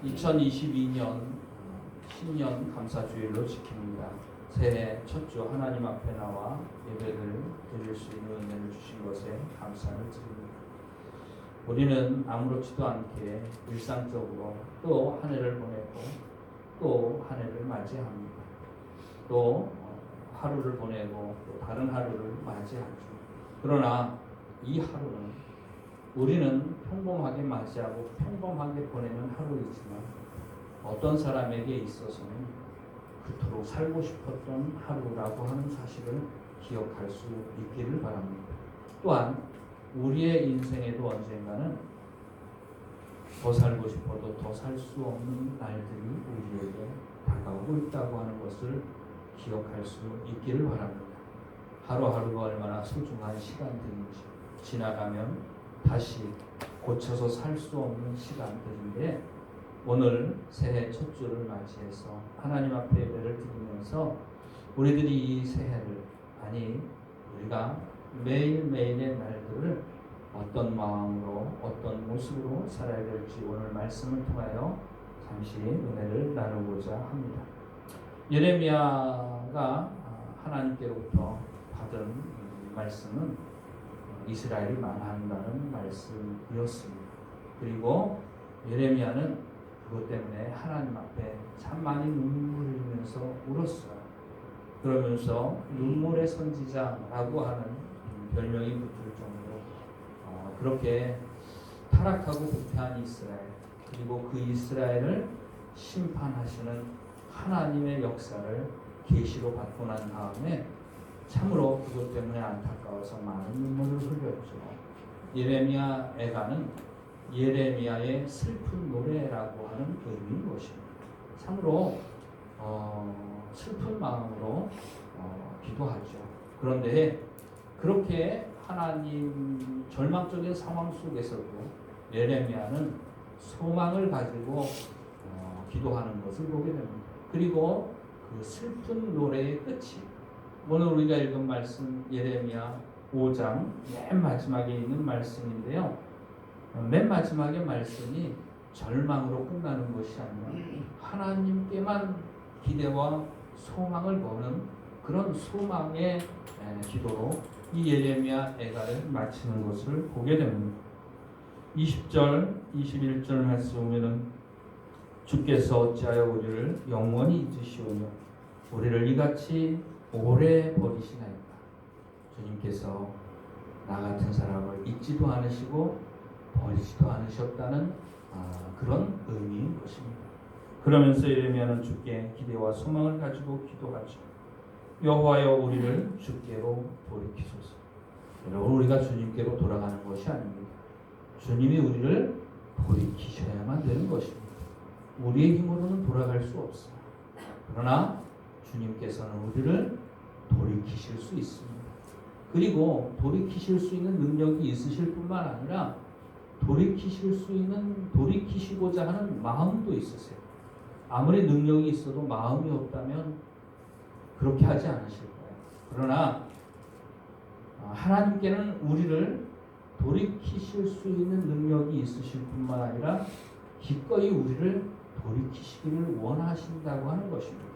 2022년 신년 감사주일로 지킵니다. 새해 첫 주 하나님 앞에 나와 예배를 드릴 수 있는 은혜를 주신 것에 감사를 드립니다. 우리는 아무렇지도 않게 일상적으로 또 한 해를 보내고 또 한 해를 맞이합니다. 또 하루를 보내고 또 다른 하루를 맞이하죠. 그러나 이 하루는 우리는 평범하게 맞이하고 평범하게 보내는 하루이지만 어떤 사람에게 있어서는 그토록 살고 싶었던 하루라고 하는 사실을 기억할 수 있기를 바랍니다. 또한 우리의 인생에도 언젠가는 더 살고 싶어도 더 살 수 없는 날들이 우리에게 다가오고 있다고 하는 것을 기억할 수 있기를 바랍니다. 하루하루가 얼마나 소중한 시간들인지 지나가면 다시 고쳐서 살 수 없는 시간들인데 오늘 새해 첫 주를 맞이해서 하나님 앞에 예배를 드리면서 우리들이 이 새해를 우리가 매일매일의 날들을 어떤 마음으로 어떤 모습으로 살아야 될지 오늘 말씀을 통하여 잠시 은혜를 나누고자 합니다. 예레미야가 하나님께로부터 받은 말씀은 이스라엘이 망한다는 말씀이었습니다. 그리고 예레미야는 그것 때문에 하나님 앞에 참 많이 눈물을 흘리면서 울었어요. 그러면서 눈물의 선지자라고 하는 별명이 붙을 정도로 그렇게 타락하고 부패한 이스라엘, 그리고 그 이스라엘을 심판하시는 하나님의 역사를 계시로 받고 난 다음에 참으로 그것 때문에 안타까워서 많은 눈물을 흘렸죠. 예레미야 애가는 예레미야의 슬픈 노래라고 하는 의미인 것입니다. 참으로 슬픈 마음으로 기도하죠. 그런데 그렇게 하나님 절망적인 상황 속에서도 예레미야는 소망을 가지고 기도하는 것을 보게 됩니다. 그리고 그 슬픈 노래의 끝이 오늘 우리가 읽은 말씀 예레미야 5장 맨 마지막에 있는 말씀인데요. 맨 마지막의 말씀이 절망으로 끝나는 것이 아니라 하나님께만 기대와 소망을 거는 그런 소망의 기도로 이 예레미야 애가를 마치는 것을 보게 됩니다. 20절, 21절 말씀 보면은 주께서 어찌하여 우리를 영원히 잊으시오며 우리를 이같이 오래 버리시나이까. 주님께서 나 같은 사람을 잊지도 않으시고 버리지도 않으셨다는 그런 의미인 것입니다. 그러면서 예레미야는 주께 기대와 소망을 가지고 기도하죠. 여호와여 우리를 주께로 돌이키소서. 여러분, 우리가 주님께로 돌아가는 것이 아닙니다. 주님이 우리를 돌이키셔야만 되는 것입니다. 우리의 힘으로는 돌아갈 수 없어요. 그러나 주님께서는 우리를 돌이키실 수 있습니다. 그리고 돌이키실 수 있는 능력이 있으실 뿐만 아니라 돌이키시고자 하는 마음도 있으세요. 아무리 능력이 있어도 마음이 없다면 그렇게 하지 않으실 거예요. 그러나 하나님께는 우리를 돌이키실 수 있는 능력이 있으실 뿐만 아니라 기꺼이 우리를 돌이키시기를 원하신다고 하는 것입니다.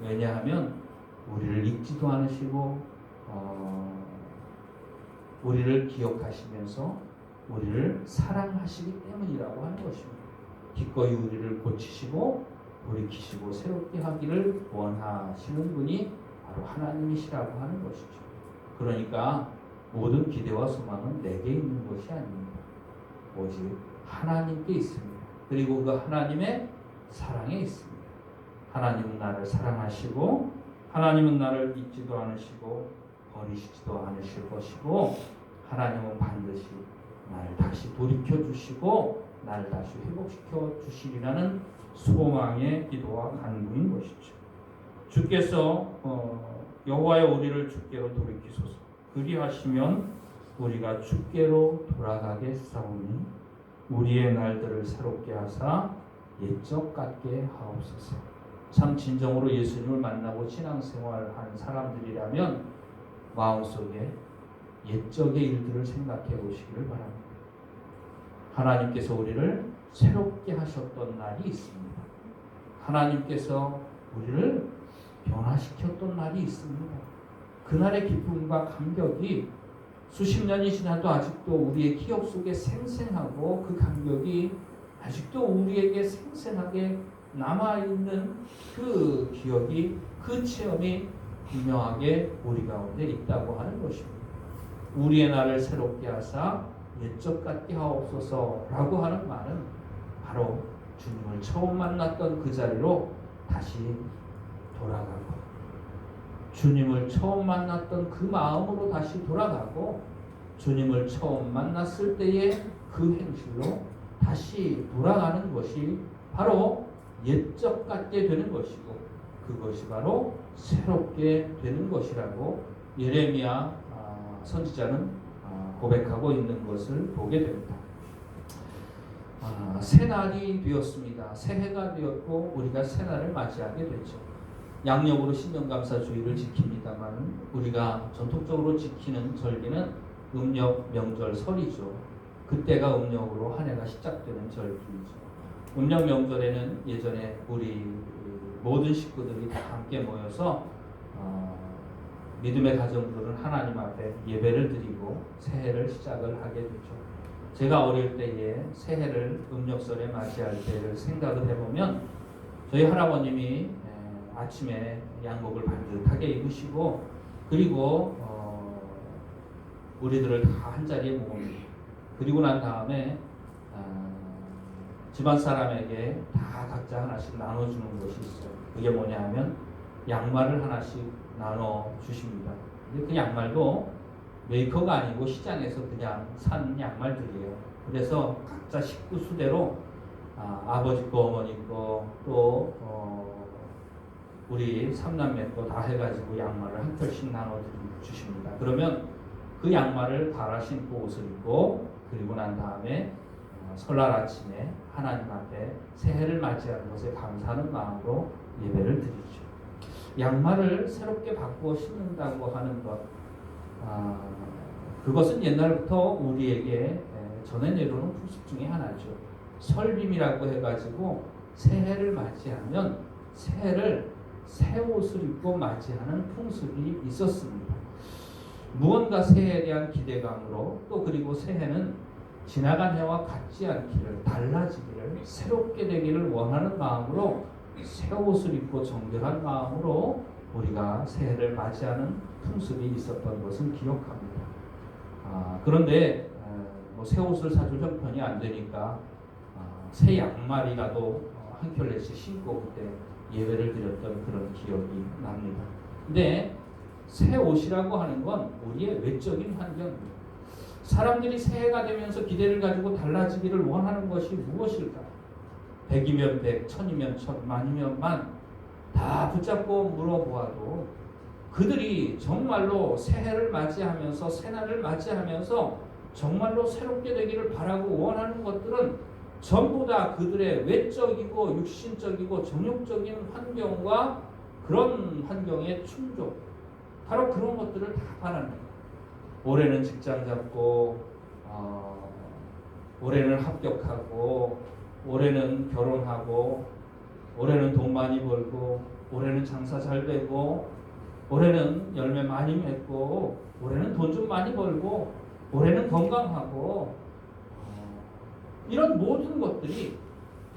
왜냐하면 우리를 잊지도 않으시고 우리를 기억하시면서 우리를 사랑하시기 때문이라고 하는 것입니다. 기꺼이 우리를 고치시고 돌이키시고 새롭게 하기를 원하시는 분이 바로 하나님이시라고 하는 것이죠. 그러니까 모든 기대와 소망은 내게 있는 것이 아닙니다. 오직 하나님께 있습니다. 그리고 그 하나님의 사랑에 있습니다. 하나님은 나를 사랑하시고 하나님은 나를 잊지도 않으시고 버리시지도 않으실 것이고 하나님은 반드시 나를 다시 돌이켜 주시고 나를 다시 회복시켜 주시리라는 소망의 기도와 간구인 것이죠. 주께서 여호와여 우리를 주께로 돌이키소서. 그리하시면 우리가 주께로 돌아가겠사오니 우리의 날들을 새롭게 하사 옛적 같게 하옵소서. 참 진정으로 예수님을 만나고 신앙생활한 사람들이라면 마음속에 옛적의 일들을 생각해 보시기를 바랍니다. 하나님께서 우리를 새롭게 하셨던 날이 있습니다. 하나님께서 우리를 변화시켰던 날이 있습니다. 그날의 기쁨과 감격이 수십 년이 지나도 아직도 우리의 기억 속에 생생하고 그 감격이 아직도 우리에게 생생하게 남아있는 그 기억이, 그 체험이 분명하게 우리 가운데 있다고 하는 것입니다. 우리의 날을 새롭게 하사 옛적 같게 하옵소서라고 하는 말은 바로 주님을 처음 만났던 그 자리로 다시 돌아가고, 주님을 처음 만났던 그 마음으로 다시 돌아가고, 주님을 처음 만났을 때의 그 행실로 다시 돌아가는 것이 바로 옛적 같게 되는 것이고, 그것이 바로 새롭게 되는 것이라고 예레미야 선지자는 고백하고 있는 것을 보게 됩니다. 새날이 되었습니다. 새해가 되었고 우리가 새날을 맞이하게 되죠. 양력으로 신년감사주의를 지킵니다만 우리가 전통적으로 지키는 절기는 음력 명절 설이죠. 그때가 음력으로 한 해가 시작되는 절기이죠. 음력 명절에는 예전에 우리 모든 식구들이 다 함께 모여서 믿음의 가정들은 하나님 앞에 예배를 드리고 새해를 시작을 하게 되죠. 제가 어릴 때에 새해를 음력설에 맞이할 때를 생각을 해보면 저희 할아버님이 아침에 양복을 반듯하게 입으시고 그리고 우리들을 다 한자리에 모읍니다. 그리고 난 다음에 집안 사람에게 다 각자 하나씩 나눠주는 것이 있어요. 그게 뭐냐 하면 양말을 하나씩 나눠주십니다. 근데 그 양말도 메이커가 아니고 시장에서 그냥 산 양말들이에요. 그래서 각자 식구 수대로 아버지 거, 어머니 거, 또 우리 삼남매 거 다 해가지고 양말을 한 켤씩 나눠주십니다. 그러면 그 양말을 갈아 신고 옷을 입고 그리고 난 다음에 설날 아침에 하나님 앞에 새해를 맞이하는 것에 감사하는 마음으로 예배를 드리죠. 양말을 새롭게 바꾸어 신는다고 하는 것, 그것은 옛날부터 우리에게 전해 내려오는 풍습 중에 하나죠. 설빔이라고 해가지고 새해를 맞이하면 새해를 새 옷을 입고 맞이하는 풍습이 있었습니다. 무언가 새해에 대한 기대감으로 또 그리고 새해는 지나간 해와 같지 않기를, 달라지기를, 새롭게 되기를 원하는 마음으로 새 옷을 입고 정결한 마음으로 우리가 새해를 맞이하는 풍습이 있었던 것은 기억합니다. 그런데 새 옷을 사줄 형편이 안 되니까 새 양말이라도 한 켤레씩 신고 그때 예배를 드렸던 그런 기억이 납니다. 근데 새 옷이라고 하는 건 우리의 외적인 환경입니다. 사람들이 새해가 되면서 기대를 가지고 달라지기를 원하는 것이 무엇일까? 100이면 100, 1000이면 1000, 만이면 만, 다 붙잡고 물어보아도 그들이 정말로 새해를 맞이하면서 새날을 맞이하면서 정말로 새롭게 되기를 바라고 원하는 것들은 전부 다 그들의 외적이고 육신적이고 정욕적인 환경과 그런 환경의 충족, 바로 그런 것들을 다 바라는 거예요. 올해는 직장 잡고 올해는 합격하고 올해는 결혼하고 올해는 돈 많이 벌고 올해는 장사 잘 되고 올해는 열매 많이 맺고 올해는 돈 좀 많이 벌고 올해는 건강하고 이런 모든 것들이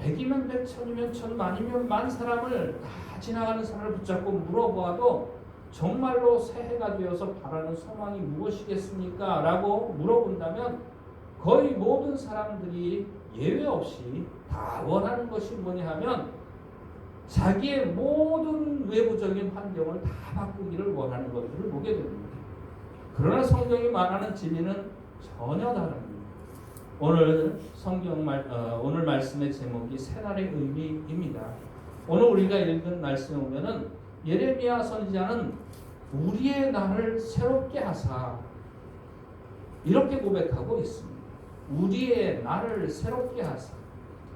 100이면 100, 1000이면 1000, 만이면 만 사람을 다 지나가는 사람을 붙잡고 물어보아도 정말로 새해가 되어서 바라는 소망이 무엇이겠습니까? 라고 물어본다면 거의 모든 사람들이 예외 없이 다 원하는 것이 뭐냐 하면 자기의 모든 외부적인 환경을 다 바꾸기를 원하는 것들을 보게 됩니다. 그러나 성경이 말하는 진리는 전혀 다릅니다. 오늘 오늘 말씀의 제목이 새날의 의미입니다. 오늘 우리가 읽은 말씀에 보면은 예레미야 선지자는 우리의 날을 새롭게 하사 이렇게 고백하고 있습니다. 우리의 날을 새롭게 하사,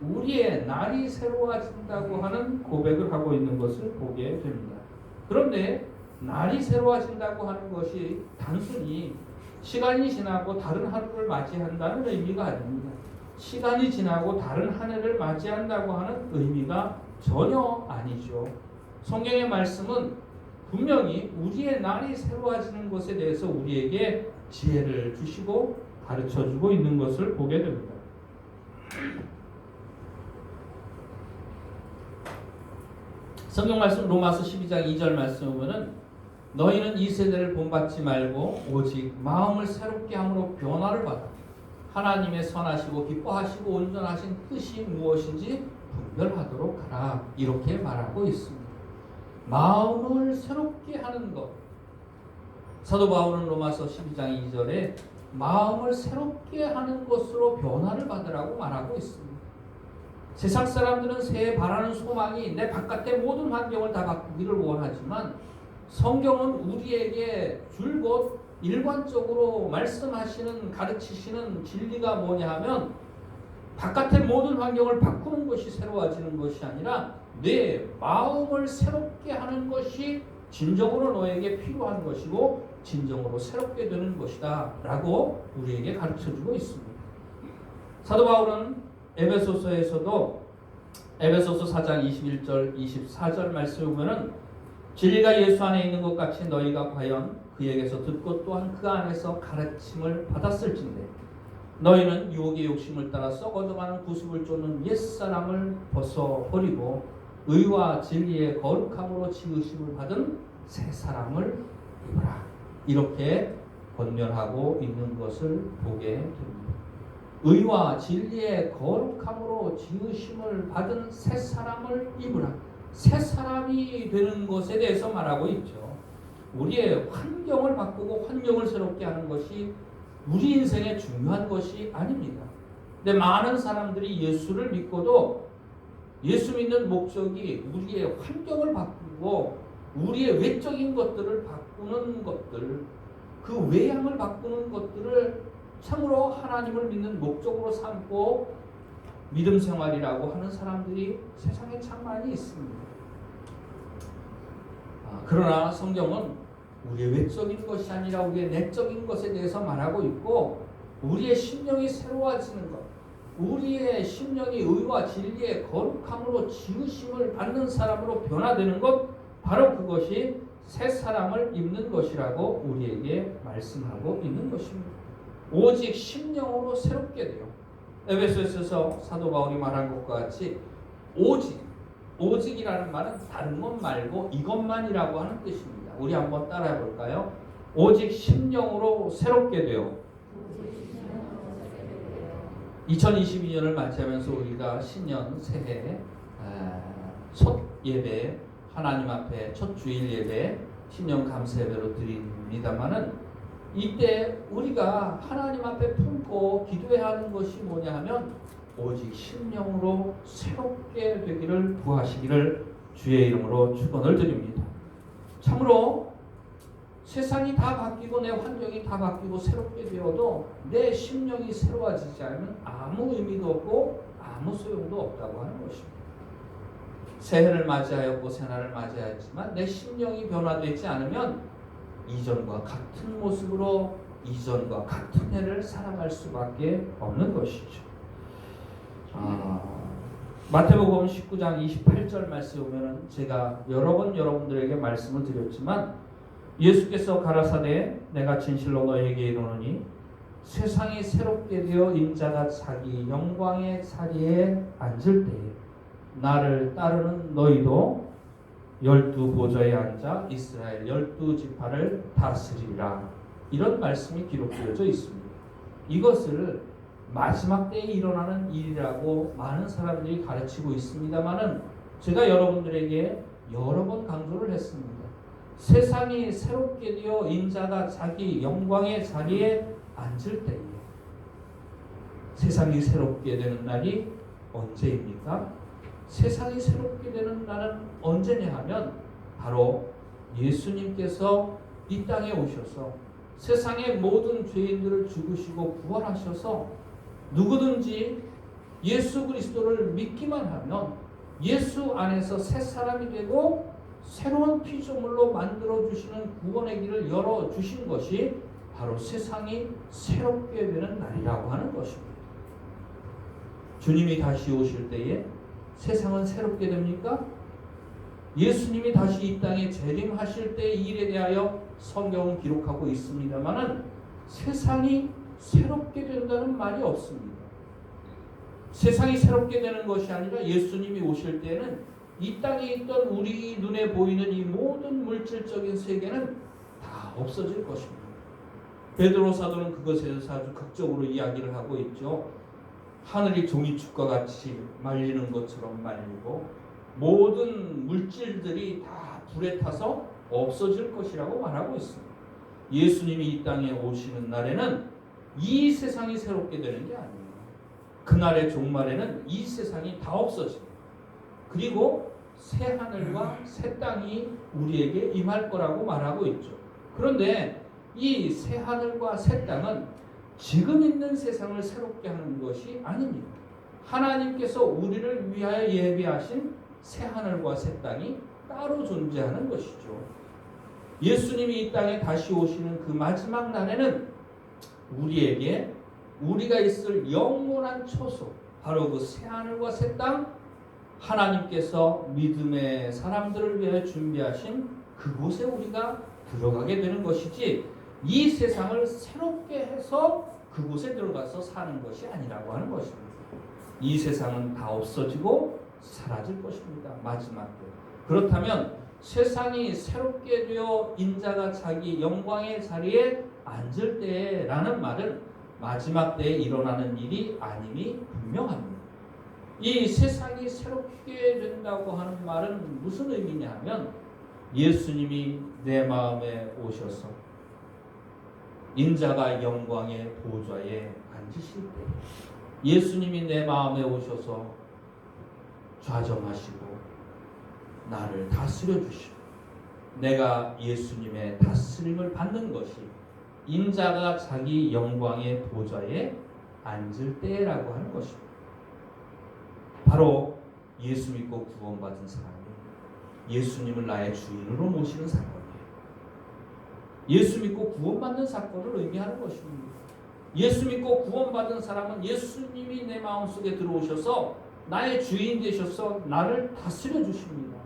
우리의 날이 새로워진다고 하는 고백을 하고 있는 것을 보게 됩니다. 그런데 날이 새로워진다고 하는 것이 단순히 시간이 지나고 다른 하루를 맞이한다는 의미가 아닙니다. 시간이 지나고 다른 한 해를 맞이한다고 하는 의미가 전혀 아니죠. 성경의 말씀은 분명히 우리의 날이 새로워지는 것에 대해서 우리에게 지혜를 주시고 가르쳐주고 있는 것을 보게 됩니다. 성경 말씀 로마서 12장 2절 말씀 보면은 너희는 이 세대를 본받지 말고 오직 마음을 새롭게 함으로 변화를 받아 하나님의 선하시고 기뻐하시고 온전하신 뜻이 무엇인지 분별하도록 하라. 이렇게 말하고 있습니다. 마음을 새롭게 하는 것. 사도 바울은 로마서 12장 2절에 마음을 새롭게 하는 것으로 변화를 받으라고 말하고 있습니다. 세상 사람들은 새해 바라는 소망이 내 바깥의 모든 환경을 다 바꾸기를 원하지만 성경은 우리에게 줄곧 일관적으로 말씀하시는 가르치시는 진리가 뭐냐 하면 바깥의 모든 환경을 바꾸는 것이 새로워지는 것이 아니라 내 마음을 새롭게 하는 것이 진정으로 너에게 필요한 것이고 진정으로 새롭게 되는 것이다 라고 우리에게 가르쳐주고 있습니다. 사도 바울은 에베소서에서도 에베소서 4장 21절 24절 말씀을 보면 진리가 예수 안에 있는 것 같이 너희가 과연 그에게서 듣고 또한 그 안에서 가르침을 받았을진데 너희는 유혹의 욕심을 따라 썩어져가는 구습을 쫓는 옛사람을 벗어버리고 의와 진리의 거룩함으로 지으심을 받은 새 사람을 입으라. 이렇게 권면하고 있는 것을 보게 됩니다. 의와 진리의 거룩함으로 지으심을 받은 새 사람을 입으라. 새 사람이 되는 것에 대해서 말하고 있죠. 우리의 환경을 바꾸고 환경을 새롭게 하는 것이 우리 인생에 중요한 것이 아닙니다. 근데 많은 사람들이 예수를 믿고도 예수 믿는 목적이 우리의 환경을 바꾸고 우리의 외적인 것들을 바꾸는 것들, 그 외양을 바꾸는 것들을 참으로 하나님을 믿는 목적으로 삼고 믿음 생활이라고 하는 사람들이 세상에 참 많이 있습니다. 그러나 성경은 우리의 외적인 것이 아니라 우리의 내적인 것에 대해서 말하고 있고 우리의 심령이 새로워지는 것, 우리의 심령이 의와 진리의 거룩함으로 지으심을 받는 사람으로 변화되는 것, 바로 그것이 새 사람을 입는 것이라고 우리에게 말씀하고 있는 것입니다. 오직 심령으로 새롭게 돼요. 에베소서에서 사도 바울이 말한 것과 같이 오직이라는 말은 다른 것 말고 이것만이라고 하는 뜻입니다. 우리 한번 따라해 볼까요? 오직 심령으로 새롭게 되어 2022년을 맞이하면서 우리가 신년 새해 첫 예배 하나님 앞에 첫 주일 예배 신년 감사 예배로 드립니다마는 이때 우리가 하나님 앞에 품고 기도해야 하는 것이 뭐냐 하면 오직 심령으로 새롭게 되기를 구하시기를 주의 이름으로 축원을 드립니다. 참으로 세상이 다 바뀌고 내 환경이 다 바뀌고 새롭게 되어도 내 심령이 새로워지지 않으면 아무 의미도 없고 아무 소용도 없다고 하는 것입니다. 새해를 맞이하였고 새날을 맞이하였지만 내 심령이 변화되지 않으면 이전과 같은 모습으로 이전과 같은 해를 살아갈 수밖에 없는 것이죠. 마태복음 19장 28절 말씀 보면은 제가 여러 번 여러분들에게 말씀을 드렸지만 예수께서 가라사대 내가 진실로 너에게 이르노니 세상이 새롭게 되어 인자가 자기 영광의 자리에 앉을 때에 나를 따르는 너희도 12보좌에 앉아 이스라엘 12지파를 다스리라. 이런 말씀이 기록되어져 있습니다. 이것을 마지막 때에 일어나는 일이라고 많은 사람들이 가르치고 있습니다만은 제가 여러분들에게 여러 번 강조를 했습니다. 세상이 새롭게 되어 인자가 자기 영광의 자리에 앉을 때에 세상이 새롭게 되는 날이 언제입니까? 세상이 새롭게 되는 날은 언제냐 하면 바로 예수님께서 이 땅에 오셔서 세상의 모든 죄인들을 죽으시고 부활하셔서 누구든지 예수 그리스도를 믿기만 하면 예수 안에서 새 사람이 되고 새로운 피조물로 만들어주시는 구원의 길을 열어주신 것이 바로 세상이 새롭게 되는 날이라고 하는 것입니다. 주님이 다시 오실 때에 세상은 새롭게 됩니까? 예수님이 다시 이 땅에 재림하실 때의 일에 대하여 성경은 기록하고 있습니다만은 세상이 새롭게 된다는 말이 없습니다. 세상이 새롭게 되는 것이 아니라 예수님이 오실 때는 이 땅에 있던 우리 눈에 보이는 이 모든 물질적인 세계는 다 없어질 것입니다. 베드로 사도는 그것에 대해서 아주 극적으로 이야기를 하고 있죠. 하늘이 종이축과 같이 말리는 것처럼 말리고 모든 물질들이 다 불에 타서 없어질 것이라고 말하고 있습니다. 예수님이 이 땅에 오시는 날에는 이 세상이 새롭게 되는 게 아니에요. 그날의 종말에는 이 세상이 다 없어집니다. 그리고 새 하늘과 새 땅이 우리에게 임할 거라고 말하고 있죠. 그런데 이 새 하늘과 새 땅은 지금 있는 세상을 새롭게 하는 것이 아닙니다. 하나님께서 우리를 위하여 예비하신 새 하늘과 새 땅이 따로 존재하는 것이죠. 예수님이 이 땅에 다시 오시는 그 마지막 날에는 우리에게 우리가 있을 영원한 처소, 바로 그 새 하늘과 새 땅, 하나님께서 믿음의 사람들을 위해 준비하신 그곳에 우리가 들어가게 되는 것이지, 이 세상을 새롭게 해서 그곳에 들어가서 사는 것이 아니라고 하는 것입니다. 이 세상은 다 없어지고 사라질 것입니다. 마지막 때. 그렇다면 세상이 새롭게 되어 인자가 자기 영광의 자리에 앉을 때라는 말은 마지막 때에 일어나는 일이 아님이 분명합니다. 이 세상이 새롭게 된다고 하는 말은 무슨 의미냐 하면, 예수님이 내 마음에 오셔서 인자가 영광의 보좌에 앉으실 때, 예수님이 내 마음에 오셔서 좌정하시고 나를 다스려 주시고 내가 예수님의 다스림을 받는 것이 인자가 자기 영광의 보좌에 앉을 때라고 하는 것입니다. 바로 예수 믿고 구원받은 사람이 예수님을 나의 주인으로 모시는 사건이에요. 예수 믿고 구원받는 사건을 의미하는 것입니다. 예수 믿고 구원받은 사람은 예수님이 내 마음속에 들어오셔서 나의 주인 되셔서 나를 다스려 주십니다.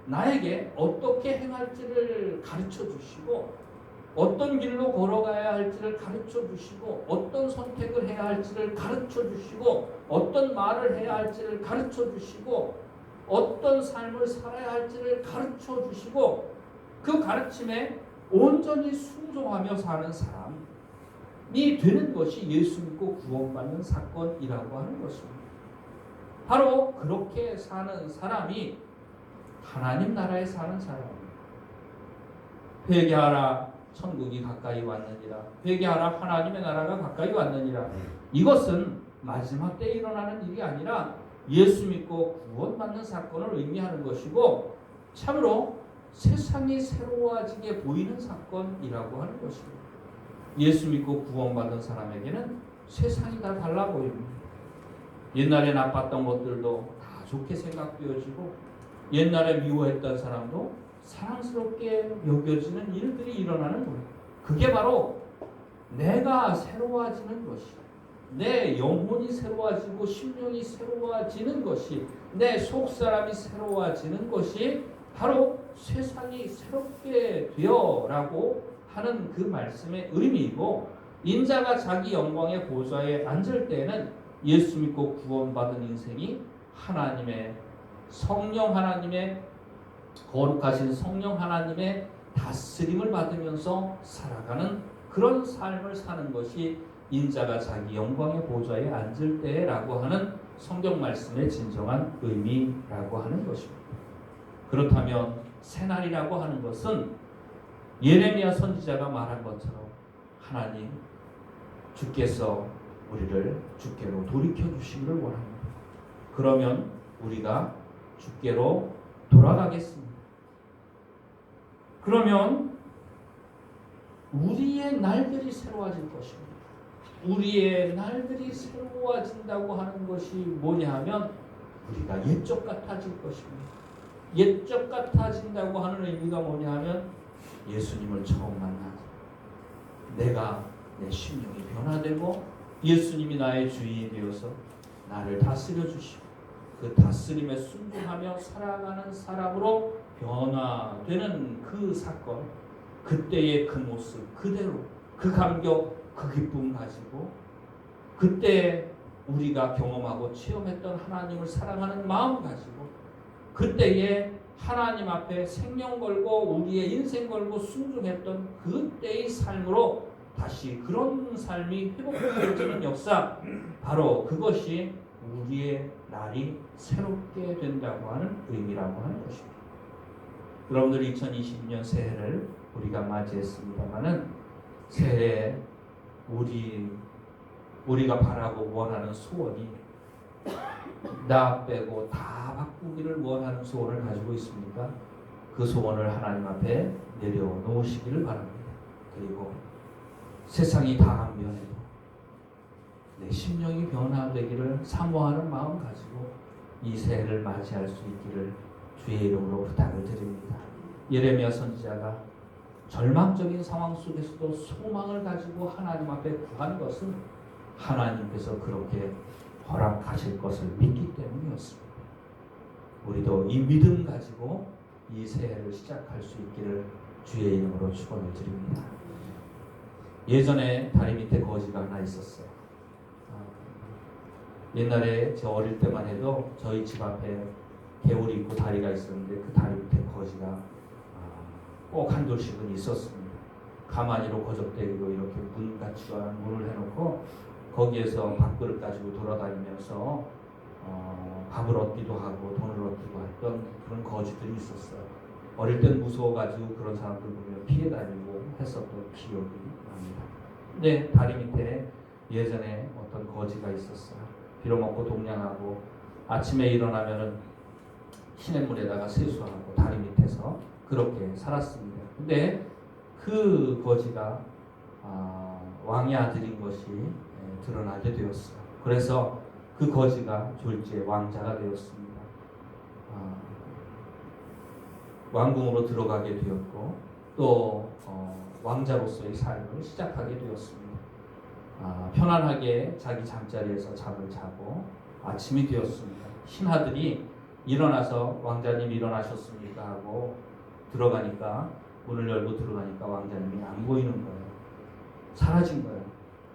나에게 어떻게 행할지를 가르쳐 주시고, 어떤 길로 걸어가야 할지를 가르쳐 주시고, 어떤 선택을 해야 할지를 가르쳐 주시고, 어떤 말을 해야 할지를 가르쳐 주시고, 어떤 삶을 살아야 할지를 가르쳐 주시고, 그 가르침에 온전히 순종하며 사는 사람이 되는 것이 예수 믿고 구원받는 사건이라고 하는 것입니다. 바로 그렇게 사는 사람이 하나님 나라에 사는 사람입니다. 회개하라, 천국이 가까이 왔느니라. 회개하라, 하나님의 나라가 가까이 왔느니라. 이것은 마지막 때에 일어나는 일이 아니라 예수 믿고 구원받는 사건을 의미하는 것이고, 참으로 세상이 새로워지게 보이는 사건이라고 하는 것입니다. 예수 믿고 구원받은 사람에게는 세상이 다 달라 보입니다. 옛날에 나빴던 것들도 다 좋게 생각되어지고, 옛날에 미워했던 사람도 사랑스럽게 여겨지는 일들이 일어나는 거예요. 그게 바로 내가 새로워지는 것이, 내 영혼이 새로워지고 심령이 새로워지는 것이, 내 속사람이 새로워지는 것이 바로 세상이 새롭게 되어라고 하는 그 말씀의 의미이고, 인자가 자기 영광의 보좌에 앉을 때에는 예수 믿고 구원받은 인생이 하나님의 성령, 하나님의 거룩하신 성령 하나님의 다스림을 받으면서 살아가는 그런 삶을 사는 것이 인자가 자기 영광의 보좌에 앉을 때라고 하는 성경 말씀의 진정한 의미라고 하는 것입니다. 그렇다면 새날이라고 하는 것은 예레미야 선지자가 말한 것처럼 하나님 주께서 우리를 주께로 돌이켜 주시기를 원합니다. 그러면 우리가 주께로 돌아가겠습니다. 그러면 우리의 날들이 새로워질 것입니다. 우리의 날들이 새로워진다고 하는 것이 뭐냐 하면 우리가 옛적 같아질 것입니다. 옛적 같아진다고 하는 의미가 뭐냐 하면 예수님을 처음 만나서 내가 내 심령이 변화되고 예수님이 나의 주인이 되어서 나를 다스려 주시고 그 다스림에 순종하며 살아가는 사람으로 변화되는 그 사건, 그때의 그 모습 그대로 그 감격, 그 기쁨 가지고 그때 우리가 경험하고 체험했던 하나님을 사랑하는 마음 가지고 그때에 하나님 앞에 생명 걸고 우리의 인생 걸고 순종했던 그때의 삶으로 다시 그런 삶이 회복되어지는 역사, 바로 그것이 우리의 날이 새롭게 된다고 하는 의미라고 하는 것입니다. 여러분들 2022년 새해를 우리가 맞이했습니다마는 새해에 우리가 바라고 원하는 소원이 나 빼고 다 바꾸기를 원하는 소원을 가지고 있습니까? 그 소원을 하나님 앞에 내려놓으시기를 바랍니다. 그리고 세상이 다 변해도 내 심령이 변화되기를 사모하는 마음 가지고 이 새해를 맞이할 수 있기를 주의 이름으로 부탁을 드립니다. 예레미야 선지자가 절망적인 상황 속에서도 소망을 가지고 하나님 앞에 구한 것은 하나님께서 그렇게 허락하실 것을 믿기 때문이었습니다. 우리도 이 믿음 가지고 이 새해를 시작할 수 있기를 주의 이름으로 축원을 드립니다. 예전에 다리 밑에 거지가 하나 있었어요. 옛날에 저 어릴 때만 해도 저희 집 앞에 개울이 있고 다리가 있었는데 그 다리 밑에 거지가 꼭 한둘씩은 있었습니다. 가만히로 거적대기로 이렇게 문같이한 문을 해놓고 거기에서 밥그릇 가지고 돌아다니면서 밥을 얻기도 하고 돈을 얻기도 했던 그런 거지들이 있었어요. 어릴 땐 무서워가지고 그런 사람들 보면 피해 다니고 했었던 기억이 납니다. 근데 다리 밑에 예전에 어떤 거지가 있었어요. 빌어먹고 동냥하고 아침에 일어나면은 시냇물에다가 세수하고 다리 밑에서 그렇게 살았습니다. 근데 그 거지가 왕의 아들인 것이 드러나게 되었어요. 그래서 그 거지가 졸지에 왕자가 되었습니다. 왕궁으로 들어가게 되었고 또 왕자로서의 삶을 시작하게 되었습니다. 편안하게 자기 잠자리에서 잠을 자고 아침이 되었습니다. 신하들이 일어나서 왕자님 일어나셨습니까 하고 들어가니까 문을 열고 들어가니까 왕자님이 안 보이는 거예요. 사라진 거예요.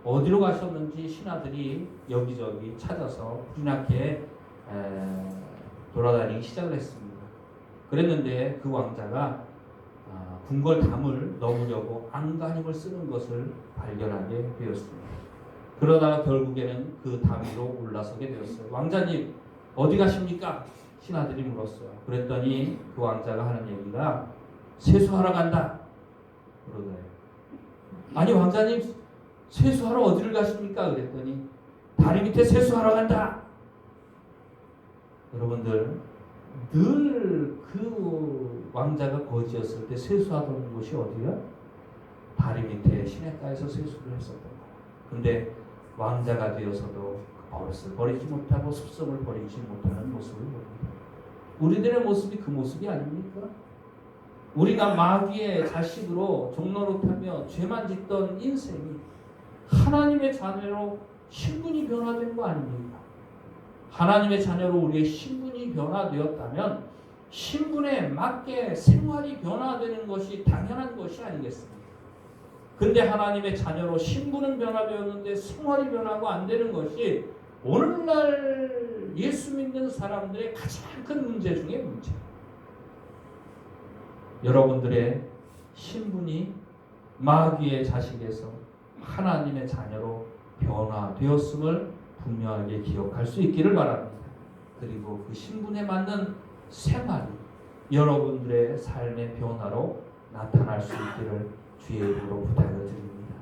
어디로 가셨는지 신하들이 여기저기 찾아서 불나게 돌아다니기 시작을 했습니다. 그랬는데 그 왕자가 궁궐담을 넘으려고 안간힘을 쓰는 것을 발견하게 되었습니다. 그러다가 결국에는 그 담 위로 올라서게 되었어요. 왕자님 어디 가십니까? 신하들이 물었어요. 그랬더니 그 왕자가 하는 얘기가 세수하러 간다 그러더래요. 아니 왕자님 세수하러 어디를 가십니까? 그랬더니 다리 밑에 세수하러 간다. 여러분들 늘 그 왕자가 거지였을 때 세수하던 곳이 어디야? 다리 밑에 시냇가에서 세수를 했었던 거야. 근데 왕자가 되어서도 버릇을 버리지 못하고 습성을 버리지 못하는 모습을 보입니다. 우리들의 모습이 그 모습이 아닙니까? 우리가 마귀의 자식으로 종노릇하며 죄만 짓던 인생이 하나님의 자녀로 신분이 변화된 거 아닙니까? 하나님의 자녀로 우리의 신분이 변화되었다면 신분에 맞게 생활이 변화되는 것이 당연한 것이 아니겠습니까? 근데 하나님의 자녀로 신분은 변화되었는데 생활이 변하고 안 되는 것이 오늘날 예수 믿는 사람들의 가장 큰 문제 중에 문제예요. 여러분들의 신분이 마귀의 자식에서 하나님의 자녀로 변화되었음을 분명하게 기억할 수 있기를 바랍니다. 그리고 그 신분에 맞는 생활이 여러분들의 삶의 변화로 나타날 수 있기를 주의 이름으로 부탁을 드립니다.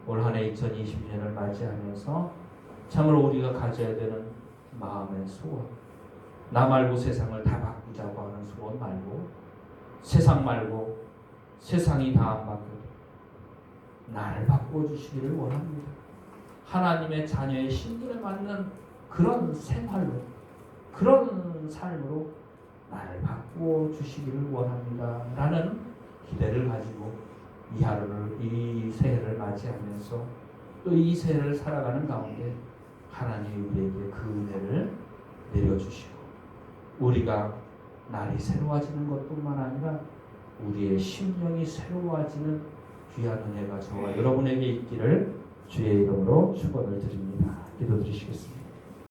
올 한 해 2022년을 맞이하면서 참으로 우리가 가져야 되는 마음의 소원, 나 말고 세상을 다 바꾸자고 하는 소원 말고 세상 말고 세상이 다 안 바뀌어도 나를 바꾸어 주시기를 원합니다. 하나님의 자녀의 신분에 맞는 그런 생활로 그런 삶으로 나를 바꾸어 주시기를 원합니다. 라는 기대를 가지고 이 하루를 이 새해를 맞이하면서 또 이 새해를 살아가는 가운데 하나님이 우리에게 그 은혜를 내려주시고 우리가 날이 새로워지는 것뿐만 아니라 우리의 심령이 새로워지는 귀한 은혜가 저와 여러분에게 있기를 주의 이름으로 축원을 드립니다. 기도드리시겠습니다.